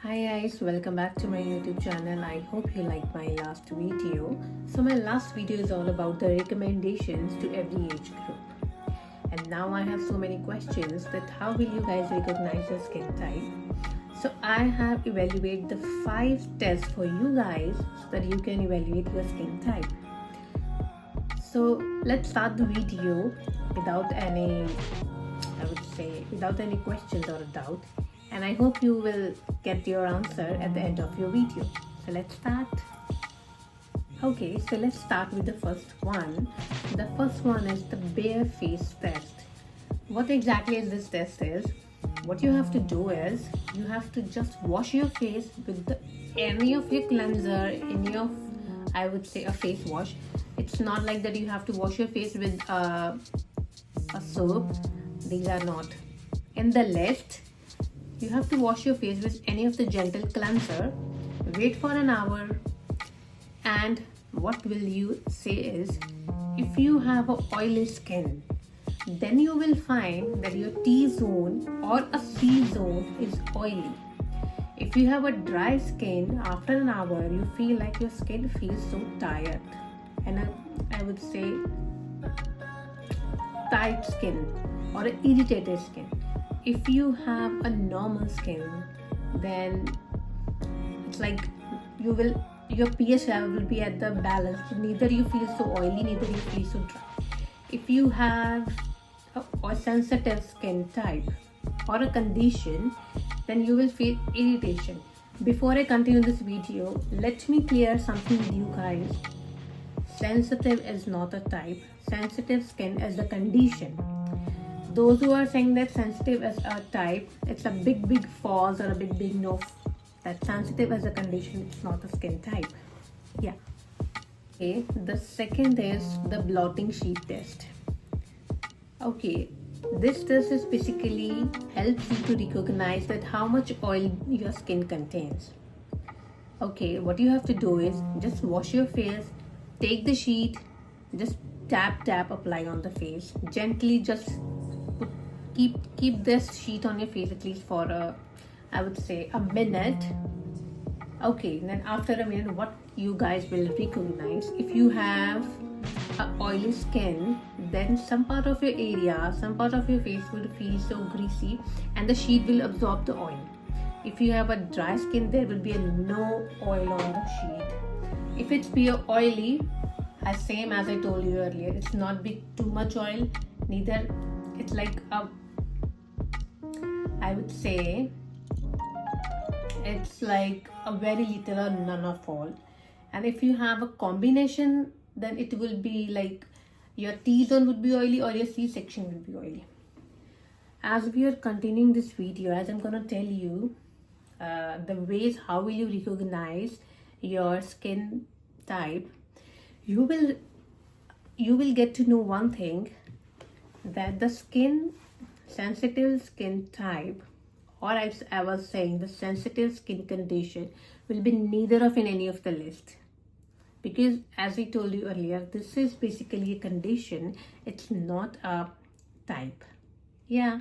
Hi guys, welcome back to my YouTube channel. I hope you liked my last video. So my last video is all about the recommendations to every age group. And now I have so many questions that how will you guys recognize your skin type? So I have evaluated the 5 tests for you guys so that you can evaluate your skin type. So let's start the video without any questions or doubt, and I hope you will get your answer at the end of your video. So let's start. Okay, so let's start with the first one. The first one is the bare face test. What exactly is this test is? What you have to do is you have to just wash your face with any of your cleanser, any of a face wash. It's not like that you have to wash your face with a soap. These are not. In the left, you have to wash your face with any of the gentle cleanser, wait for an hour, and what will you say is, if you have a oily skin, then you will find that your T-zone or a C-zone is oily. If you have a dry skin, after an hour you feel like your skin feels so tired, and I would say tight skin or an irritated skin. If you have a normal skin, then it's like your pH level will be at the balance. Neither you feel so oily, neither you feel so dry. If you have a sensitive skin type or a condition, then you will feel irritation. Before I continue this video, let me clear something with you guys. Sensitive is not a type. Sensitive skin is a condition. Those who are saying that sensitive as a type, it's a big false or a big no. That sensitive as a condition, it's not a skin type. Yeah. Okay, the second is the blotting sheet test. Okay, this test is basically helps you to recognize that how much oil your skin contains. Okay, what you have to do is just wash your face, take the sheet, just tap apply on the face gently. Just keep this sheet on your face at least for a minute. Okay, then after a minute, what you guys will recognize, if you have a oily skin, then some part of your face will feel so greasy and the sheet will absorb the oil. If you have a dry skin, there will be no oil on the sheet. If it's pure oily, as same as I told you earlier, it's not be too much oil, neither it's like I would say it's like a very little or none of all. And if you have a combination, then it will be like your T-zone would be oily or your C-section will be oily. As we are continuing this video, as I'm gonna tell you the ways how will you recognize your skin type, you will get to know one thing, that the sensitive skin type, or I was saying the sensitive skin condition, will be neither of in any of the list, because as I told you earlier, this is basically a condition, it's not a type. Yeah,